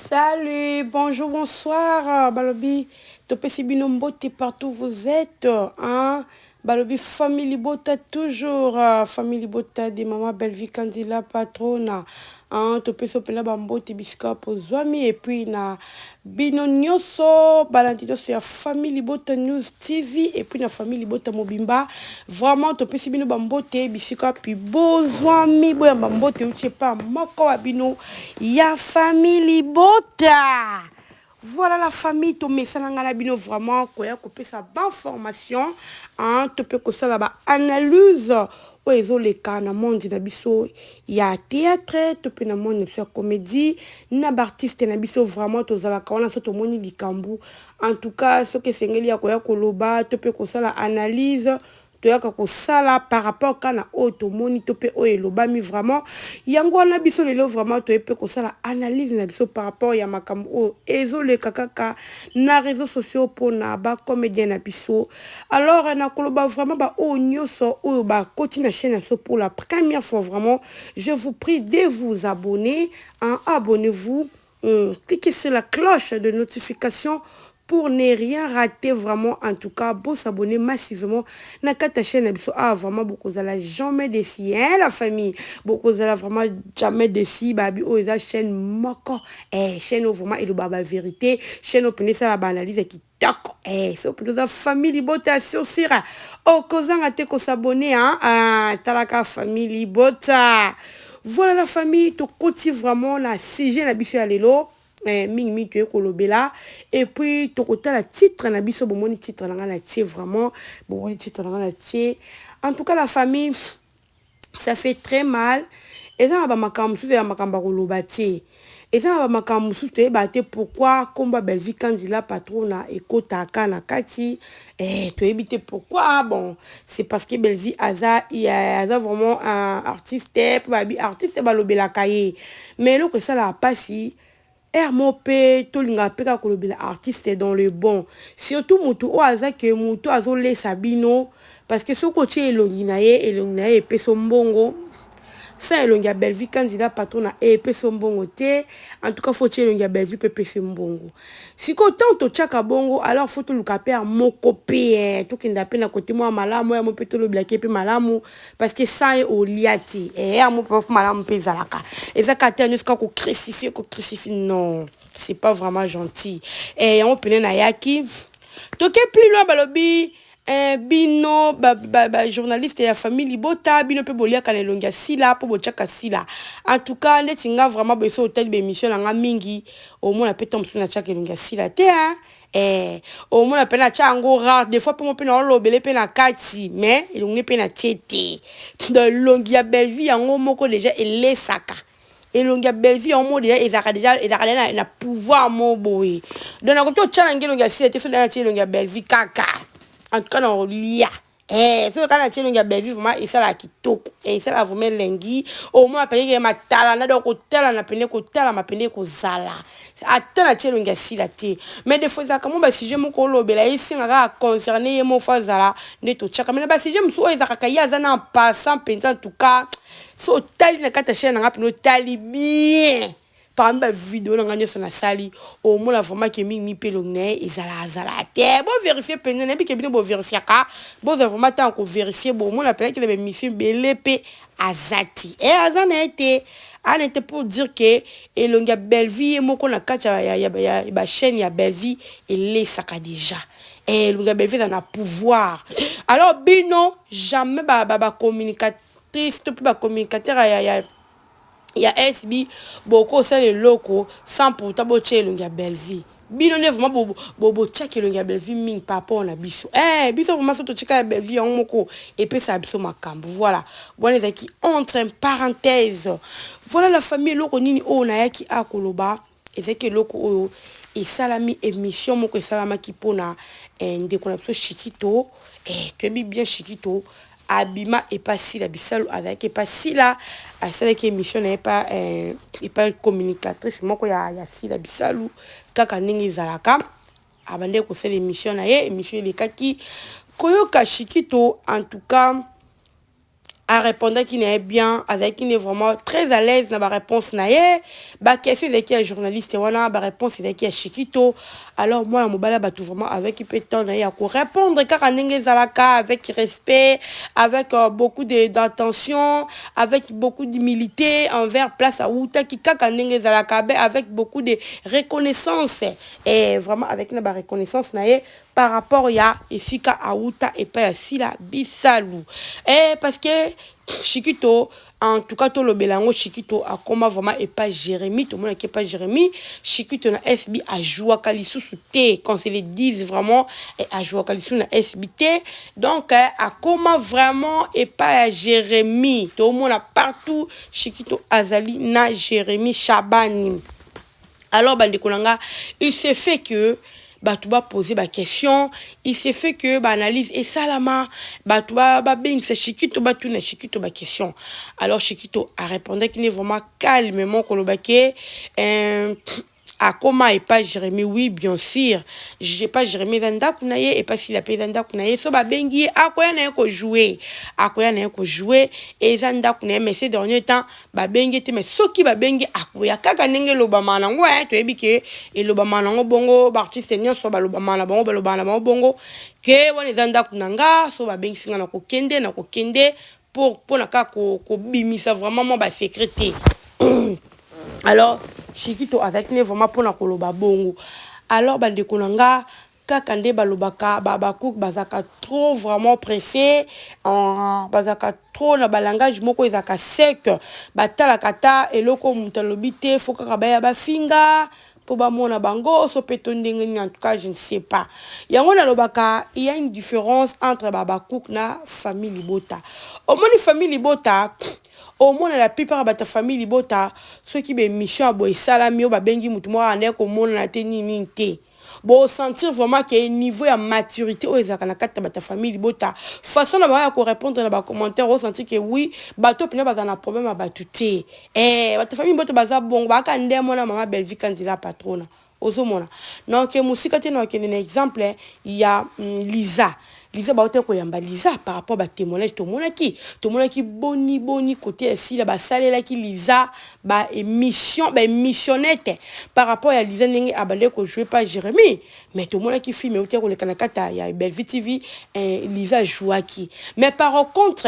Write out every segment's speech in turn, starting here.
Salut, bonjour, bonsoir, Balobi. Topesi binombo, t'es partout vous êtes, hein? Balobi, famille Bota, toujours, famille Bota, des mamans Belvi Candila, patrona. Hein, topeso pela bambo, tibiska, pozwami, et puis na bino nyoso, balantito, c'est la famille Bota News TV, et puis na famille Bota Mobimba. Vraiment, topesi bino bambo, te bisika, puis bozwami, boya bambo, te uche pas, moko abino, ya famille Bota. Voilà la famille, to mesalanga bino vraiment koya couper sa bonne formation, hein, to peut que ça là-bas analyse o ezo le kana monde na biso ya théâtre, to peut na monde na comédie, na artiste na biso vraiment to zala ka wana so to moni likambu. En tout cas, ce que sengeli ya koya koloba, to peut que ça la analyse toyaka kosala par rapport kana otomoni to pe oyelobami vraiment yango wana biso lelo vraiment toyepe kosala analyse na biso par rapport ya makambo o ezoleka kaka na réseaux sociaux pona ba comédien na biso. Alors na koloba vraiment ba o nyoso oyo ba koti na chaîne so pour la première fois vraiment je vous prie de vous abonner, hein, abonnez-vous, cliquez sur la cloche de notification pour ne rien rater vraiment. En tout cas, bon s'abonner massivement na kata chaîne ah vraiment beaucoup à la jamais déçu, hein, la famille beaucoup à la vraiment jamais déçu babi o eza chaîne moko chaîne vraiment et le baba vérité chaîne open ça la analyse qui d'accord c'est pour la famille Bota sur sira au kozanga te ko s'abonner, hein, talaka famille Bota. Voilà la famille to continue vraiment la sujet na biso ya lelo mingi tu es kolobela et puis to kota la titre na biso bomoni titre na ngana tie vraiment bomoni titre na ngana tie. En tout cas la famille ça fait très mal et ça ba makambu su ya makamba koloba tie et ça ba makambu su te ba te pourquoi komba Belvi Candila patrona et kota kana kati to éviter pourquoi bon c'est parce que Belvi aza vraiment un artiste babi artiste ba lobela kaye mais lo que ça la passi RMOP, tolinga peka kolobela artiste dans le bon. Surtout mutu o aza ke mutu azole sabino parce que ce côté elongi na ye peso mbongo. Ça elongi ya Belvi Candila patrona peso mbongo te. En tout cas faut que elongi ya Belvi pe peso mbongo. Si ko tanto tchaka bongo alors faut to luka pe moko pe to kinda pe na côté moi malamu ya mo pe to lo blaquer pe malamu parce que ça est au liati mo pe malamu pe zalaka. Et ça ka tenu ska ko crucifier non, c'est pas vraiment gentil. Et on peut na yaki to ke plus loin balobi bino journaliste ya famille Bota bino pe bolia ka lelongia sila po bochaka sila. En tout cas netinga vraiment beso hotel be mission nga mingi au moins pe tombe na chaka lelongia sila te, hein. Au moins pe na chango rare des fois pe mo pe na lobele pe na kati mais elongi pe na tete de longia Belvi yango moko déjà elesaka elongia Belvi en mode déjà na pouvoir mon boy donc na ko challenge elongia sila te so na elongia Belvi kaka. En tout cas, on lia. C'est le cas de la Belvi, vraiment, et ça la kitoko. Et ça la vraiment lengi. Au moins, après, il y a ma talana, donc, au talana, ma peine, au talana, ma peine, au zala. Attends, la tienne, on si la té. Mais des fois, ça, comment, bah, si j'ai mon colo, là, ici, on va concerner mon fois zala, ne to tchaka. Mais, bah, si j'ai mon souhait, ça, kaya, zana, en passant, pensant, en tout cas, so, tali, na kata chaîne, on va, no, tali, bien. Par exemple, vidéo na nganya sur la sali au moins la vraiment que mi pelonné et zala te bon vérifier peine na bi ke bino bo vérifier ka bon vraiment tant ko vérifier bon moi la peine que les mission belépé azati et azana été on était pour dire que elonga Belvi moko na kacha ya ba chaîne ya Belvi et les saka déjà et elonga Belvi na pouvoir alors bino jamais ba communicatrice tout ba communicateur il y a SB beaucoup ça les locaux sans pourtant bocher l'ongia Belvi bino ne vraiment bobo check l'ongia Belvi ming papa on a biso biso vraiment so to check Belvi en moko et puis ça biso makambo voilà bon les qui entre en parenthèse voilà la famille loko nini o na yaki akoloba et c'est que loko et salami émission moko salama qui pona ndeko na biso Chikito tu bien Chikito abima et pas si la bisalo avec et pas si là à celle qui émission n'est pas et pas communicatrice moko ya si la bisalo kaka ningi zalaka abande ko c'est l'émission na ye émission les kaki koyoka Chikito. En tout cas à répondre qui n'est bien, avec qui est vraiment très à l'aise dans la réponse naie. Bah question de qui est journaliste voilà, bah réponse de qui est Chiquito. Alors moi mon bala bah tout vraiment avec qui peut temps naie à répondre car anenge zalaka avec respect, avec beaucoup d'attention, avec beaucoup d'humilité envers place à Outa qui kaka anenge zalaka avec beaucoup de reconnaissance et vraiment avec une reconnaissance naie par rapport ya efika Aouta et pas sila bisalou et parce que Chiquito en tout cas tout le belango Chiquito a comment vraiment et pas Jérémy tout le monde qui est pas Jérémy Chiquito na SB a joué kalisu te quand c'est les disent vraiment et a joué kalisu na SBT donc a comment vraiment et pas Jérémy tout le monde a partout Chiquito Azali na Jérémy Chabani alors bandekolanga il se fait que tu vas poser ma question il se fait que analyse et salama tu vas ben c'est Chiquito tu na Chiquito ma question alors Chiquito a répondu qu'il est vraiment calmement kolobake à comment et pas Jérémy oui bien sûr j'ai pas Jérémy Zanda kunaye et pas s'il a pas Zanda kunaye so bengi akoya na ko jouer et Zanda kunaye mais ces derniers temps bengi te mais soki bengi akoya kaka nenge lobama nango to ebike et lobama nango bongo artiste nyonso lobama na bongo lobama na bongo ke wana Zanda kunanga so bengi singa na ko kende pour na ka ko bimisa vraiment ba secrétaire. Alors Chiquito avec ne vraiment pour na koloba bongo alors bande konanga kaka nde balobaka babakouk bazaka trop vraiment pressé bazaka trop na balangage moko ezaka sec batala kata eloko mutalobi te faut kaka baya bafinga pour bamona bango so peto ndenge en tout cas je ne sais pas yango na lobaka il y a une différence entre babakouk na famille Libota au moins famille Libota au moins la plupart de ta famille Libota ceux qui be mission à boy salami o babengi mutu mo ane ko mona na te nini te bon sentir vraiment qu'il y a un niveau de maturité au ezaka ta famille Libota façon na ko répondre na ba commentaire au sentir que oui bato pina baza na problème à batuté ta famille Libota baza bon ba ka ndemo na maman Belvi Kandila patrona ozomona donc musika te na un exemple il y a Lisa baote ko yamba Lisa par rapport à témoignage tout monde qui boni côté ici là salela ki Lisa missionnette par rapport à Lisa ndenge abale ko jouer pas Jérémy mais tout monde qui filme ote ko le kanakata ya Belvi TV Lisa joue qui mais par contre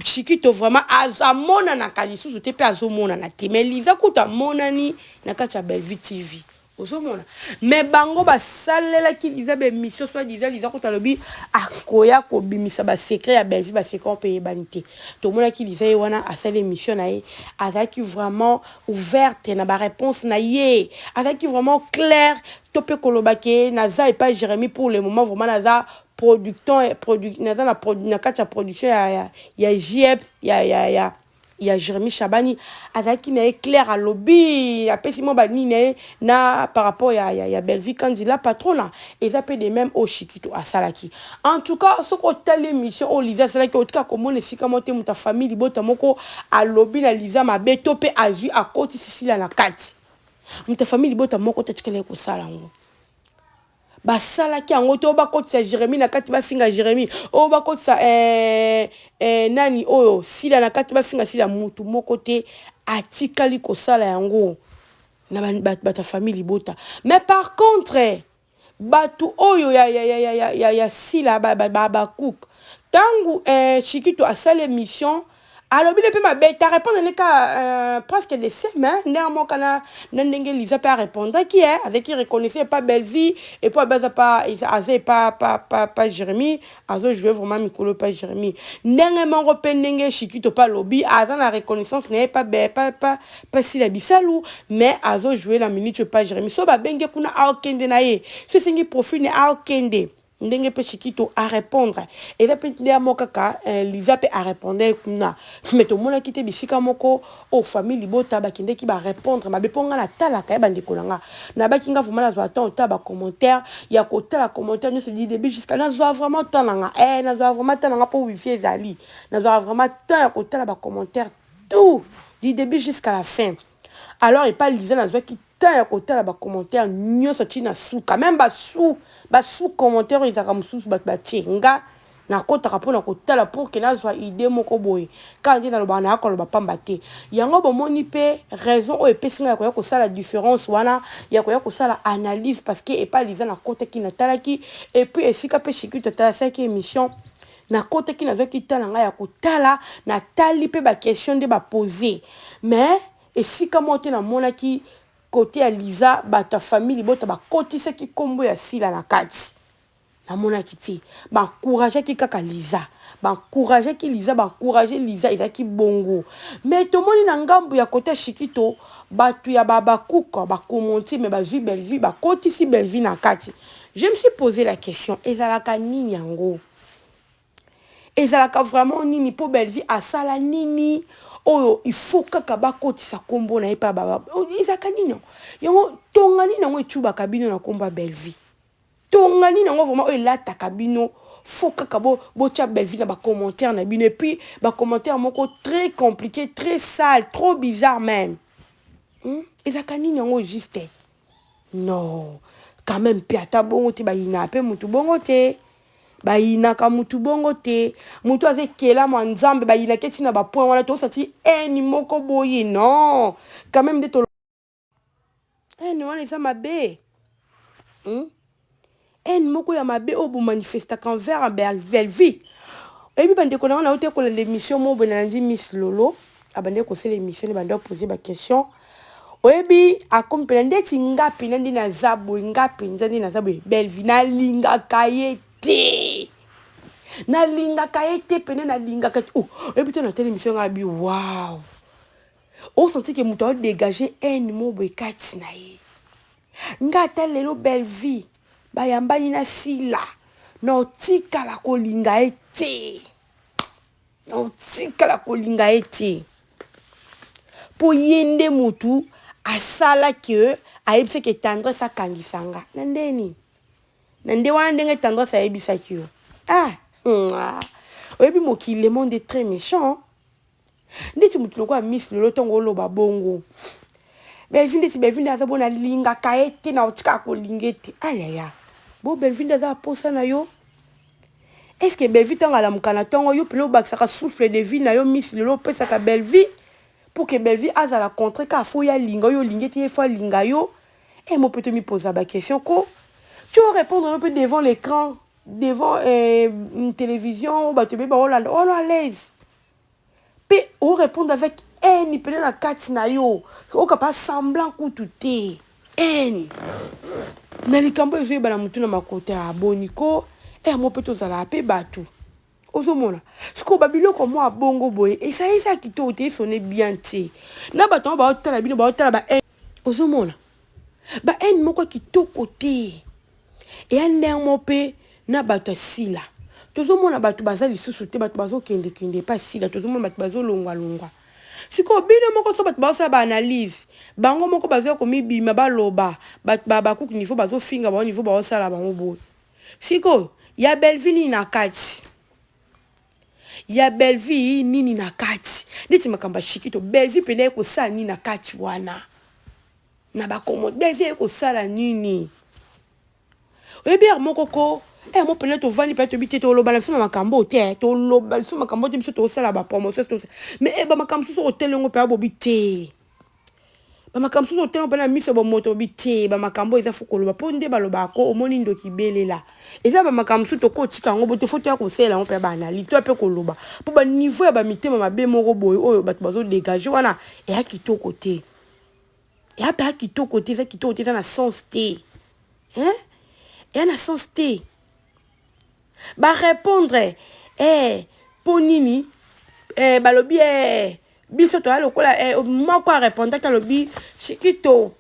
Chiquito vraiment azamona na kalisu te pe azomona na te mais Lisa kuta monani na kata Belvi TV mais bango basalela ki Lisa be mission soit Lisa ko talobi akoya ko bimisa ba secret ya Belvi ba secret payer banité to mona ki Lisa wana asale mission na ye azaki vraiment ouverte na ba réponse na ye azaki vraiment clair topé kolobake naza et pas Jérémy pour le moment vraiment naza naza na production ya JF il y a Jérémy Chabani azaki na clair à lobby après si ba ni na par rapport ya Belvi Kandila patrona et ça peut de même au Chiquito à Salaki en tout cas ce ko telle émission au Lisa Salaki en tout cas comment les sika monter ta famille Libota moko à lobby na Lisa ma betopé azui à côté Cecilia na kati ta famille Libota moko tatikele ko sala ngo basala ki ango to bakotisa Jérémy na kati bafinga Jérémy o bakotisa nani oyo sila na kati bafinga sila mutu moko te atikali kosala yango na bata famille Libota mais par contre batu oyo ya sila bakouk tangu Chiquito a sale mission alors bien ma bête à répondre les cas presque des semaines néanmoins kana ndenge Lisa pas répondre qui est avec qui reconnaissait pas Belvi et puis baza pas Jérémy azo jouer vraiment Mikolo pas Jérémy ndenge mon repère ndenge Chiquito pas lobby avant la reconnaissance n'est pas si la bisalou mais azo jouer la minute pas Jérémy so ba benge kuna aokende na ye ce singi profil ne aokende ndenge pe Chiquito à répondre et là peut dire kaka Lisa peut à répondre kuna mais tout monde qui te bisika moko au famille Libota ba kinde qui va répondre ma beponga na tala ka ba ndekolanga na ba kinga vraiment na zo ta ba commentaire ya ko tala commentaire ne se dit début jusqu'à na zo vraiment tananga na zo vraiment tananga pour wifi ezali na zo vraiment tant ya ko tala ba commentaire tout du début jusqu'à la fin alors et pas Lisa na zo qui tant ya ko tala ba commentaire nyo sorti na sou quand même ba sous commentaire ils a ramsous ba tchenga na kotaka mpona kotala pour ke nazwa idée moko boye kaka nde naloba na yakoloba pamba te yango bomoni mpe raison oyo epesi ngai ya koya kosala différence wana ya koya kosala analyse parce que epa liza na kotaki natalaki epuis esika mpe shikito talasaki émission na kotaki nazwaki tala ngai ya kotala natali mpe baquestion nde bapose mais esika moko te namonaki kote ya liza bato ya famille libota bakotisaki nkombo ya sila na kati namonaki te baencourageaki kaka liza baencourageaki liza baencourage liza ezalaki bongo mais tomoni na ngambu ya kote ya shikito bato ya bakuka bakomonti me bazwi belvi bakotisi belvi na kati je me suis posé la question ezalaka nini yango ezalaka vraiment nini mpo belvi asala nini oyo il faut kaka bakotisa nkombo na ye mpe ezalaka nini yango tonga nini yango etubaka bino na nkombo ya belvi tonga nini yango vraiment oyo elataka bino faut kaka botia belvi na bacommentaire na bino et puis bacommentaire moko très compliqué très sale trop bizarre même ezalaka nini yango juste non quand même mpe ata bongo te bayina mpe mutu bongo te bayinaka mutu bongo te mutu aza ekelamu ya nzambe bayinaki ntina bapoint wana tosati eni moko boye non quand même nde eni wana eza mabe eni moko ya mabe oyo bomanifestaka envers belvi oyebi bandeko na wana otekola l'émission mo boye nalandi miss lolo abande kosala émission ebande opose baquestion oyebi akomi mpena ndeti nga mpena nde naza boye nga mpenza nde naza boye belvi nalingaka ye te nalingaka ye te pene nalingaka te oyebi te na tele émission nga bi waw osanti ke moto aodégage ene mo boye kati na ye nga ata lelo belvi bayambani na sila na otikala kolinga ye te na otikala kolinga ye te po ye nde motu asala ke ayebisaki tendresse akangisanga na ndeni na nde wana ndenge tendresse ayebisaki yo oyebi mokili le monde est très méchant ndeti motu lokola miss lelo ntongo oloba bongo belvi ndeti belvi nde aza bona lingaka ye te na otikala kolinga te ayaya bo belvi nde aza aposa na yo est-ce que belvi ntango alamuka na ntongo yo mpena obakisaka souffle de vie na yo miss lelo opesaka belvi pour que belvi azala contre ka fo ya linga yo linga te ye fo linga yo et mo peut-être me poser la question ko tu vas répondre un peu devant l'écran devant une télévision bah tu peux pas Hollande on à l'aise puis on répondre avec ni peut na carte na yo o capable semblant ku tout ni na likambo ezo ba na mutu na makote a boniko mo peut ozala pe batu ozomona siko babiloko mo abongo boye esa kito te sonne bien te na bato ba otala bino ba otala ba ozomona ba moko kitoko te e andemo pe na bato sila tozomona bato baza lisusu te bato bazo kende pa sila tozomona bato bazo longwa siko bino moko so bato bazo ba analyse bango moko bazo komibima baloba bato bakuku niveau bazo finga ba niveau ba osala bango boye siko ya belvini na kati ya belvi nini na kati ndeti makamba shikito belvi pene ko sa nini na kati wana na bakomo belvi ko sala nini oyebi moko ko mo pene to vani pe to bité to loba na sima makambo te to loba sima makambo te biso to sala ba promotion to mais ba makambo so hotelengo pe abobité ba makambo so hotelengo pe na miso ba moto bité ba makambo eza fukolo ba ponde ba loba ko omoni ndoki belela eza ba makambo so to ko tika ngo bote foto ya ko sela ngo pe ba na li to pe ko loba po ba niveau ya ba mitema mabe moko boy oyo bato bazo dégager wana e ya kitoko te ya pa kitoko te za kitoko te na sens te et na sens te ba répondre ponini balobi biso to alokola moko a répondre ka lobi shikito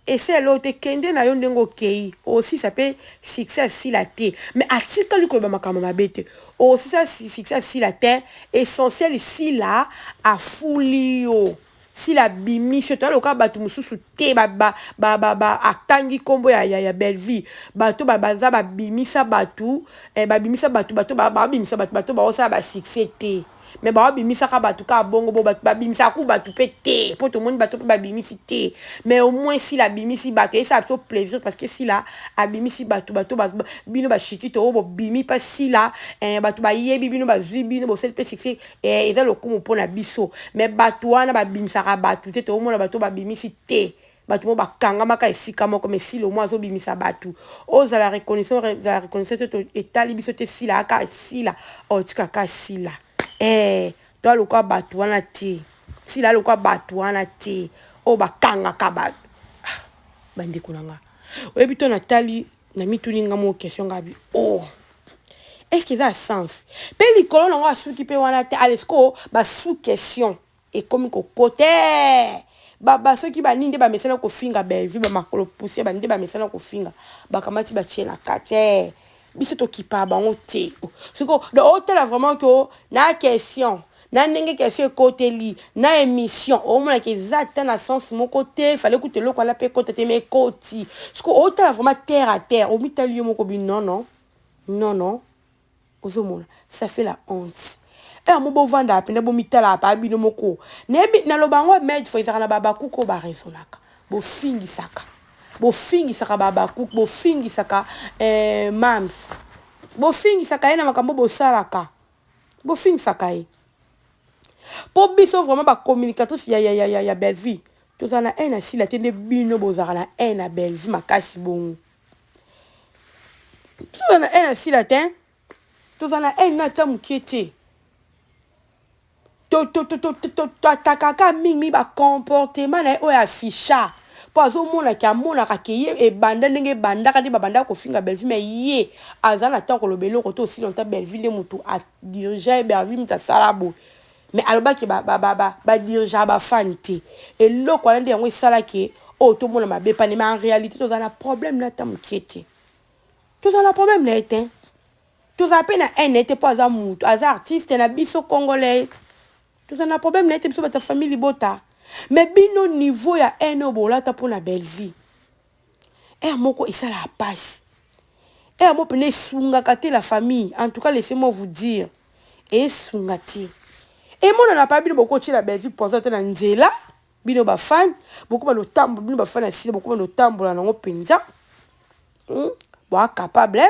essaie l'autre kende na yo ndengo kei aussi ça peut succès si la té mais atika liko ba makama mabete aussi ça succès si la té essentiel si la a fulio si la bimisho to aloka batu mususu te atangi kombo ya belvi bato baza bimisa batu babimisa batu bato ba succès te mais ba bimisa ka batu ka bongo bo batu ba bimisa ku batu pété pour tout le monde batu ba bimisi té mais au moins si la bimisi batu et ça fait plaisir parce que si là a bimisi batu bino ba chitito bo bimi pas si là batu ba yebi bino ba zui bino bo sel pe sexy et ça le coup pour na biso mais batu wana ba bimisa ka batu té au moins batu ba bimisi té batu mo bakanga maka esika moko mais si le mois zo bimisa batu oza la reconnaissance to etali biso te si la ka si la o tika ka si la toi le quoi batu wana te si la le quoi batu wana te o bakanga ka batu bande kunanga oyebi to natali na mituni nga mo question ngabi est-ce que ça a sens pe likolo nango asuki pe wana te alesko ba sous question et comme ko côté baba ceux qui ba ninde ba mesana ko finga belvi ba makolo pousser ba ninde ba mesana ko finga ba kamati ba tiena kate biso to kipa bango te siko de hôtel vraiment que na question na ndenge question côté li na émission au moins que exact na sens mon côté fallait écouter le quoi la pe côté mais côté siko hôtel vraiment terre à terre au mitali mon ko bi non ozomona ça fait la honte mo bo vanda apenda bo mitala pa bino moko nebi na lobango med fo izaka na baba kuko ba resonaka bo fingi saka baba kuko bo fingi saka mams bo fingi saka ena makambo bo salaka bo fingi saka po biso vraiment ba communicatrice ya belle vie tozana ena si la tende bino bozaka na ena belle vie makasi bongo tozana ena si la ten tozana ena tamu kiete takaka mingi ba comportement na o afficha pozo mona ki amona ka kiye e banda ndenge banda ka ba banda ko finga belvi mais ye azana tant ko lobelo ko to aussi longtemps belvi le mutu a diriger belvi mta salabo mais aloba ki ba diriger ba fanti et loko na ndengo sala ki o to mona mabe pa mais en réalité to zana problème na tam kiete to zana problème na etin to za pena un était pas za mutu az artiste na biso congolais. Tout un problème n'a été sur ta famille bota. Mais bino niveau ya eno bolata pour la belle vie. Moko isa la passe. Mo pene sunga kate la famille. En tout cas, laissez-moi vous dire. Sungati. Mon n'a pas bino beaucoup la belle vie pour ça na nzela. Bino ba fan. Beaucoup ba tambo bino ba fan asile beaucoup ba tambo la ngo penza. Bo capable.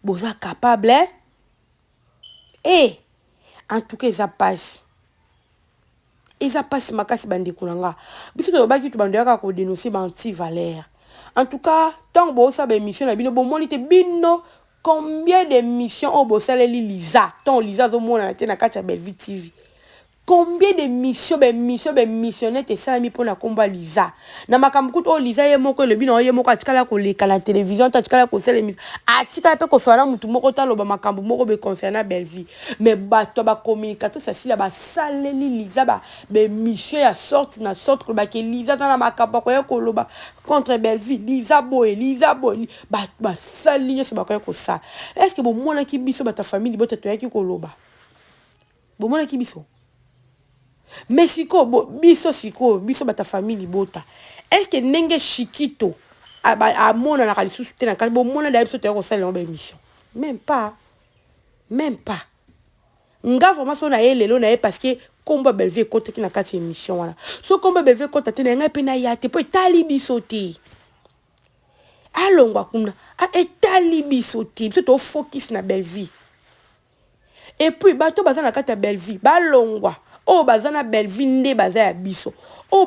Boza capable. En tout cas, ils passent. Ils passent makasi bande kunanga. Biso to baki to bande yaka ko dénoncer ba anti-valeur. En tout cas, tant bo sa ba mission na bino bo monite bino combien de missions au bo saleli Lisa. Tant Lisa zo mona na tena kacha Belle TV. Combien de missionnaires te salami pour na combat Lisa. Na makambu to Lisa ye moko le bino ye moko atikala ko leka la télévision atikala ko sele émission. Atikala pe ko swala mutu moko ta loba makambu moko be concernant Belle Vie. Mais bato ba communicateur ça si la ba saleli Lisa ba be mission ya sorte na sorte ko ba ke Lisa na makambu ko ko loba contre Belle Vie. Lisa boy ba saleli so ba ko ça. Est-ce que bon mona ki biso ba ta famille bo te to yaki ko loba. Bon mona ki biso mais biso bata famille bota est-ce que nenge chikito a mona na kali sous tena ka bo mona da biso te ko sala ba émission même pas nga vraiment so na lelo na parce que komba Belle Vie côté ki na kati émission wana so komba Belle Vie côté tena nga pe na ya te po tali biso te alongwa kuna etali biso te biso to focus na Belle Vie et puis bato bazana kati Belle Vie balongwa bazana Belle Vie nde baza ya biso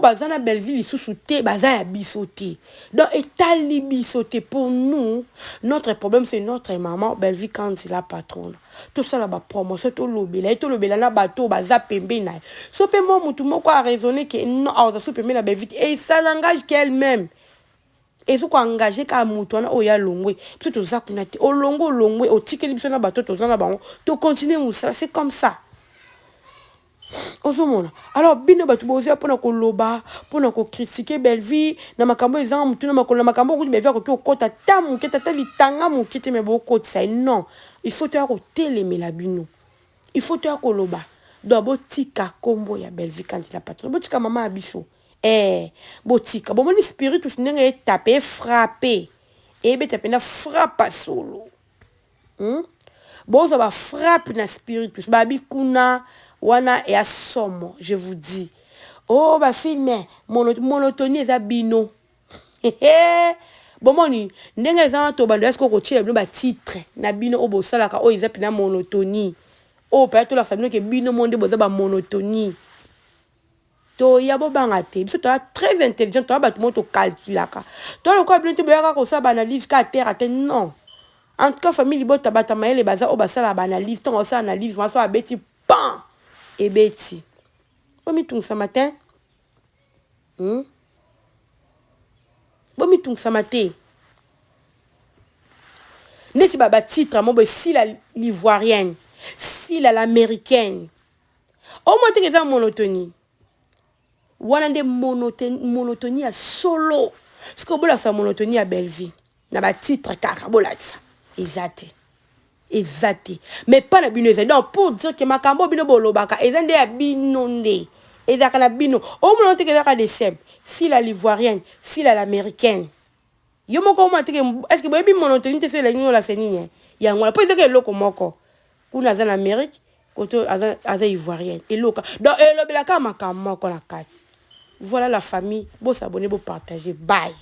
bazana Belle Vie lisusu te baza ya biso te donc etali biso te pour nous notre problème c'est notre maman Belle Vie quand il la patronne tout ça là ba promotion to lobela na bato baza pembe na so pe mo mutu moko a raisonner que non za so pembe na Belle Vie et ça l'engage qu'elle-même et so ko engager ka mutu na oya longwe plutôt za kuna te longwe o tikeli biso na bato to za na bango to continuer musa c'est comme ça. Alors bino batu boza pona ko loba pona ko critiquer Belle Vie na makambo ezanga mutu na makola makambo ko Belle Vie ko kota tamu ke tata litanga mu kite me boko ça non il faut te ko telemela bino il faut te ko loba do tika kombo ya Belle Vie quand il a patron botika mama abiso botika bon moni spiritus ndenge taper frapper ebe tapena frappa solo Bozo ba frappe na spiritus. Babi kuna wana et asomo, je vous dis. Oh ba filme monotonie eza bino. Bomoni ndenge eza to bando est-ce ko kochela bino ba titre na bino o bosalaka o eza pina monotonie. Oh peut-être la famille que bino monde boza ba monotonie. To ya bo banga te. Biso to très intelligent, to ba tout monde to calculaka. To le ko bino te boyaka ko sa ba analyse ka terre à terre non. En tout cas, famille libota bata maele baza o basala ba analyse, ton sa analyse, on so abeti pan et beti. Bomi tung sa matin. Bomi tung sa matin. Neti baba titre mo be si la l'ivoirienne, si la l'américaine. Au moins que ça monotonie. Wana de monotonie à solo. Ce que bola sa monotonie à belle vie. Na ba titre kaka bola ça. Exacté. Mais pas na bino ezali. Donc pour dire que makambo bino bolobaka ezande ya bino nde. Ezaka na bino. Au moins que ezaka de simple. Si la l'ivoirienne, si la l'américaine. Yo moko mo teke est-ce que boyebi monotonie te fait la nino la fenini. Ya ngona po ezaka eloko moko. Kuna za na Amérique, koto aza ivoirienne. Eloka. Donc elobelaka makambo moko na kati. Voilà la famille. Bon s'abonner, bon partager. Bye.